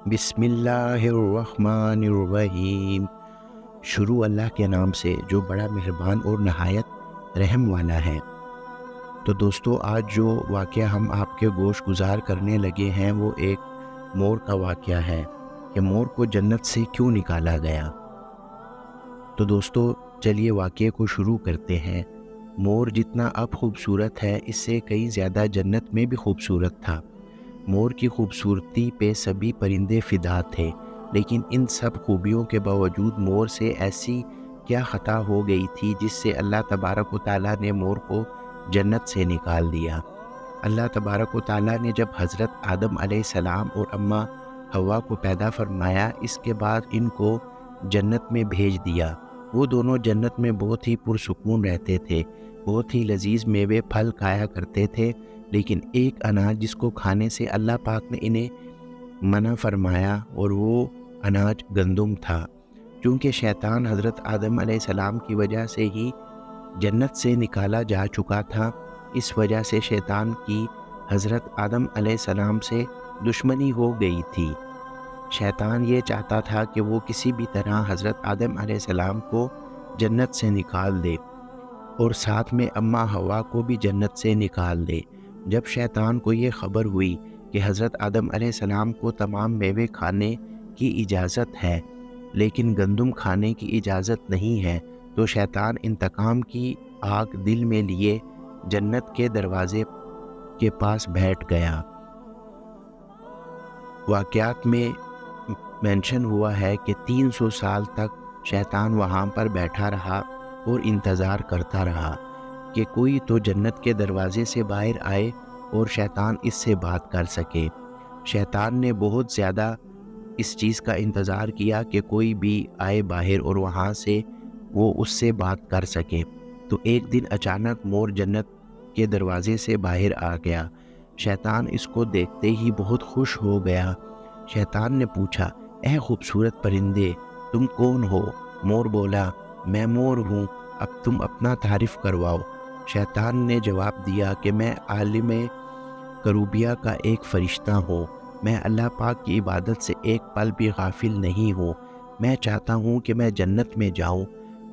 بسم اللہ الرحمن الرحیم۔ شروع اللہ کے نام سے جو بڑا مہربان اور نہایت رحم والا ہے۔ تو دوستو، آج جو واقعہ ہم آپ کے گوش گزار کرنے لگے ہیں وہ ایک مور کا واقعہ ہے کہ مور کو جنت سے کیوں نکالا گیا۔ تو دوستو چلیے واقعے کو شروع کرتے ہیں۔ مور جتنا اب خوبصورت ہے اس سے کئی زیادہ جنت میں بھی خوبصورت تھا۔ مور کی خوبصورتی پہ سبھی پرندے فدا تھے، لیکن ان سب خوبیوں کے باوجود مور سے ایسی کیا خطا ہو گئی تھی جس سے اللہ تبارک و تعالیٰ نے مور کو جنت سے نکال دیا۔ اللہ تبارک و تعالیٰ نے جب حضرت آدم علیہ السلام اور اماں حوا کو پیدا فرمایا، اس کے بعد ان کو جنت میں بھیج دیا۔ وہ دونوں جنت میں بہت ہی پرسکون رہتے تھے، بہت ہی لذیذ میوے پھل کھایا کرتے تھے، لیکن ایک اناج جس کو کھانے سے اللہ پاک نے انہیں منع فرمایا اور وہ اناج گندم تھا۔ چونکہ شیطان حضرت آدم علیہ السلام کی وجہ سے ہی جنت سے نکالا جا چکا تھا، اس وجہ سے شیطان کی حضرت آدم علیہ السلام سے دشمنی ہو گئی تھی۔ شیطان یہ چاہتا تھا کہ وہ کسی بھی طرح حضرت آدم علیہ السلام کو جنت سے نکال دے اور ساتھ میں اماں حوا کو بھی جنت سے نکال دے۔ جب شیطان کو یہ خبر ہوئی کہ حضرت آدم علیہ السلام کو تمام میوے کھانے کی اجازت ہے لیکن گندم کھانے کی اجازت نہیں ہے، تو شیطان انتقام کی آگ دل میں لیے جنت کے دروازے کے پاس بیٹھ گیا۔ واقعات میں مینشن ہوا ہے کہ 300 سال تک شیطان وہاں پر بیٹھا رہا اور انتظار کرتا رہا کہ کوئی تو جنت کے دروازے سے باہر آئے اور شیطان اس سے بات کر سکے۔ شیطان نے بہت زیادہ اس چیز کا انتظار کیا کہ کوئی بھی آئے باہر اور وہاں سے وہ اس سے بات کر سکے۔ تو ایک دن اچانک مور جنت کے دروازے سے باہر آ گیا۔ شیطان اس کو دیکھتے ہی بہت خوش ہو گیا۔ شیطان نے پوچھا، اے خوبصورت پرندے، تم کون ہو؟ مور بولا، میں مور ہوں، اب تم اپنا تعارف کرواؤ۔ شیطان نے جواب دیا کہ میں عالم کروبیہ کا ایک فرشتہ ہوں، میں اللہ پاک کی عبادت سے ایک پل بھی غافل نہیں ہوں۔ میں چاہتا ہوں کہ میں جنت میں جاؤں،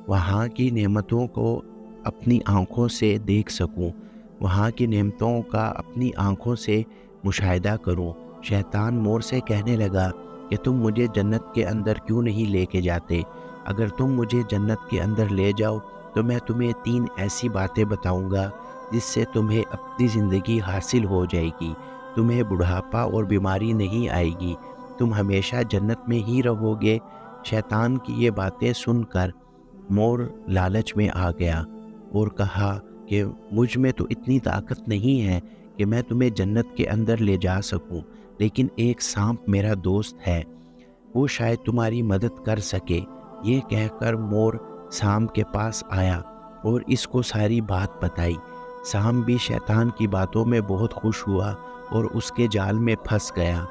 وہاں کی نعمتوں کو اپنی آنکھوں سے دیکھ سکوں، وہاں کی نعمتوں کا اپنی آنکھوں سے مشاہدہ کروں۔ شیطان مور سے کہنے لگا کہ تم مجھے جنت کے اندر کیوں نہیں لے کے جاتے؟ اگر تم مجھے جنت کے اندر لے جاؤ تو میں تمہیں 3 ایسی باتیں بتاؤں گا جس سے تمہیں اپنی زندگی حاصل ہو جائے گی، تمہیں بڑھاپا اور بیماری نہیں آئے گی، تم ہمیشہ جنت میں ہی رہو گے۔ شیطان کی یہ باتیں سن کر مور لالچ میں آ گیا اور کہا کہ مجھ میں تو اتنی طاقت نہیں ہے کہ میں تمہیں جنت کے اندر لے جا سکوں، لیکن ایک سانپ میرا دوست ہے، وہ شاید تمہاری مدد کر سکے۔ یہ کہہ کر مور سانپ کے پاس آیا اور اس کو ساری بات بتائی۔ سانپ بھی شیطان کی باتوں میں بہت خوش ہوا اور اس کے جال میں پھنس گیا۔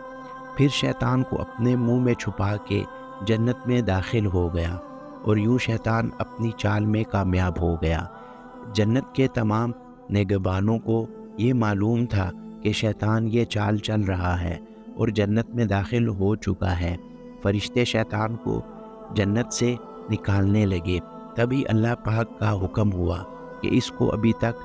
پھر شیطان کو اپنے منہ میں چھپا کے جنت میں داخل ہو گیا اور یوں شیطان اپنی چال میں کامیاب ہو گیا۔ جنت کے تمام نگہبانوں کو یہ معلوم تھا کہ شیطان یہ چال چل رہا ہے اور جنت میں داخل ہو چکا ہے۔ فرشتے شیطان کو جنت سے نکالنے لگے، تبھی اللہ پاک کا حکم ہوا کہ اس کو ابھی تک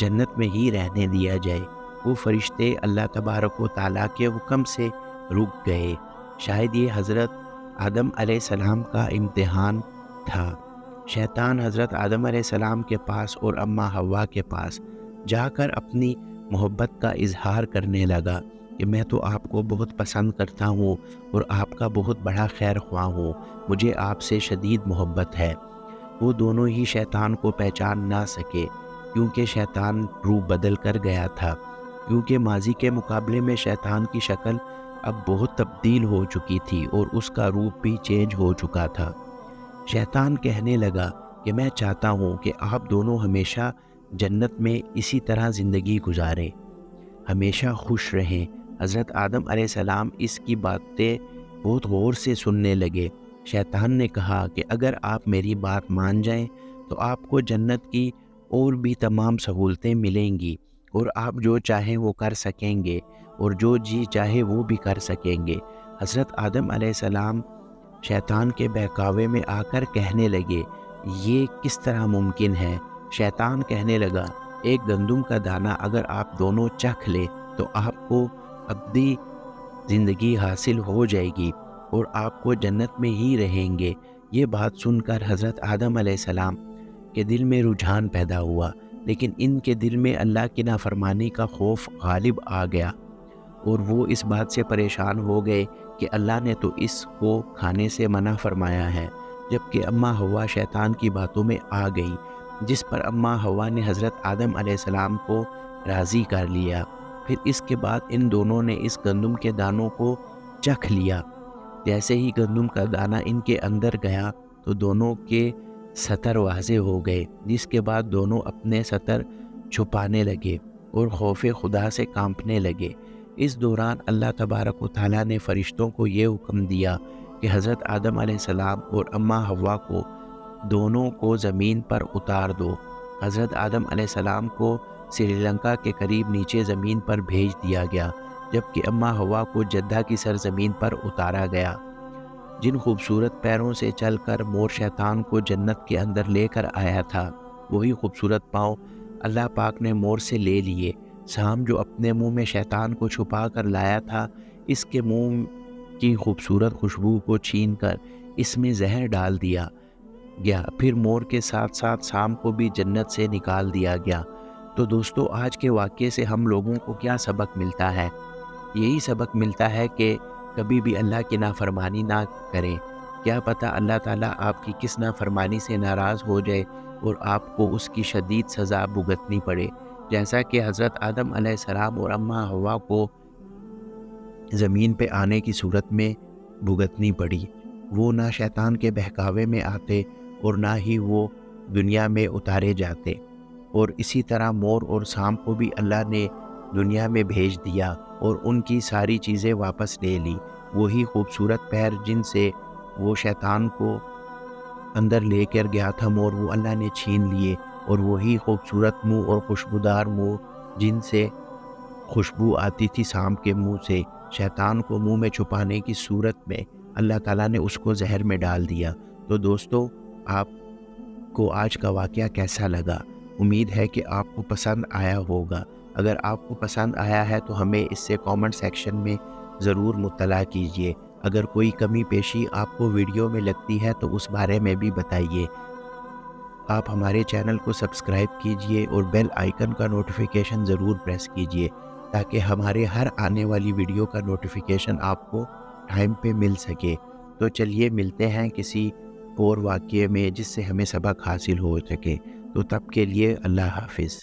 جنت میں ہی رہنے دیا جائے۔ وہ فرشتے اللہ تبارک و تعالیٰ کے حکم سے رک گئے۔ شاید یہ حضرت آدم علیہ السلام کا امتحان تھا۔ شیطان حضرت آدم علیہ السلام کے پاس اور اماں حوا کے پاس جا کر اپنی محبت کا اظہار کرنے لگا کہ میں تو آپ کو بہت پسند کرتا ہوں اور آپ کا بہت بڑا خیر خواہ ہوں، مجھے آپ سے شدید محبت ہے۔ وہ دونوں ہی شیطان کو پہچان نہ سکے کیونکہ شیطان روپ بدل کر گیا تھا، کیونکہ ماضی کے مقابلے میں شیطان کی شکل اب بہت تبدیل ہو چکی تھی اور اس کا روپ بھی چینج ہو چکا تھا۔ شیطان کہنے لگا کہ میں چاہتا ہوں کہ آپ دونوں ہمیشہ جنت میں اسی طرح زندگی گزاریں، ہمیشہ خوش رہیں۔ حضرت آدم علیہ السلام اس کی باتیں بہت غور سے سننے لگے۔ شیطان نے کہا کہ اگر آپ میری بات مان جائیں تو آپ کو جنت کی اور بھی تمام سہولتیں ملیں گی اور آپ جو چاہیں وہ کر سکیں گے اور جو جی چاہے وہ بھی کر سکیں گے۔ حضرت آدم علیہ السلام شیطان کے بہکاوے میں آ کر کہنے لگے یہ کس طرح ممکن ہے؟ شیطان کہنے لگا ایک گندم کا دانہ اگر آپ دونوں چکھ لے تو آپ کو ابدی زندگی حاصل ہو جائے گی اور آپ کو جنت میں ہی رہیں گے۔ یہ بات سن کر حضرت آدم علیہ السلام کے دل میں رجحان پیدا ہوا، لیکن ان کے دل میں اللہ کی نافرمانی کا خوف غالب آ گیا اور وہ اس بات سے پریشان ہو گئے کہ اللہ نے تو اس کو کھانے سے منع فرمایا ہے، جبکہ اماں حوا شیطان کی باتوں میں آ گئی، جس پر اماں حوا نے حضرت آدم علیہ السلام کو راضی کر لیا۔ پھر اس کے بعد ان دونوں نے اس گندم کے دانوں کو چکھ لیا۔ جیسے ہی گندم کا دانہ ان کے اندر گیا تو دونوں کے سطر واضح ہو گئے، جس کے بعد دونوں اپنے سطر چھپانے لگے اور خوف خدا سے کانپنے لگے۔ اس دوران اللہ تبارک و تعالیٰ نے فرشتوں کو یہ حکم دیا کہ حضرت آدم علیہ السلام اور اماں حوا کو دونوں کو زمین پر اتار دو۔ حضرت آدم علیہ السلام کو سری لنکا کے قریب نیچے زمین پر بھیج دیا گیا، جبکہ اماں حوا کو جدہ کی سرزمین پر اتارا گیا۔ جن خوبصورت پیروں سے چل کر مور شیطان کو جنت کے اندر لے کر آیا تھا، وہی خوبصورت پاؤں اللہ پاک نے مور سے لے لیے۔ سام جو اپنے منہ میں شیطان کو چھپا کر لایا تھا، اس کے منہ کی خوبصورت خوشبو کو چھین کر اس میں زہر ڈال دیا گیا۔ پھر مور کے ساتھ ساتھ سام کو بھی جنت سے نکال دیا گیا۔ تو دوستو، آج کے واقعے سے ہم لوگوں کو کیا سبق ملتا ہے؟ یہی سبق ملتا ہے کہ کبھی بھی اللہ کی نافرمانی نہ کریں۔ کیا پتہ اللہ تعالیٰ آپ کی کس نافرمانی سے ناراض ہو جائے اور آپ کو اس کی شدید سزا بھگتنی پڑے، جیسا کہ حضرت آدم علیہ السلام اور اماں حوا کو زمین پہ آنے کی صورت میں بھگتنی پڑی۔ وہ نہ شیطان کے بہکاوے میں آتے اور نہ ہی وہ دنیا میں اتارے جاتے، اور اسی طرح مور اور سام کو بھی اللہ نے دنیا میں بھیج دیا اور ان کی ساری چیزیں واپس لے لی۔ وہی خوبصورت پیر جن سے وہ شیطان کو اندر لے کر گیا تھا مور، وہ اللہ نے چھین لیے، اور وہی خوبصورت منہ اور خوشبودار منہ جن سے خوشبو آتی تھی سام کے منہ سے، شیطان کو منہ میں چھپانے کی صورت میں اللہ تعالیٰ نے اس کو زہر میں ڈال دیا۔ تو دوستو، آپ کو آج کا واقعہ کیسا لگا؟ امید ہے کہ آپ کو پسند آیا ہوگا۔ اگر آپ کو پسند آیا ہے تو ہمیں اس سے کامنٹ سیکشن میں ضرور مطلع کیجیے۔ اگر کوئی کمی پیشی آپ کو ویڈیو میں لگتی ہے تو اس بارے میں بھی بتائیے۔ آپ ہمارے چینل کو سبسکرائب کیجیے اور بیل آئیکن کا نوٹیفیکیشن ضرور پریس کیجیے تاکہ ہمارے ہر آنے والی ویڈیو کا نوٹیفیکیشن آپ کو ٹائم پہ مل سکے۔ تو چلیے ملتے ہیں کسی اور واقعے میں جس سے ہمیں سبق حاصل ہو سکے۔ تو تب کے لیے اللہ حافظ۔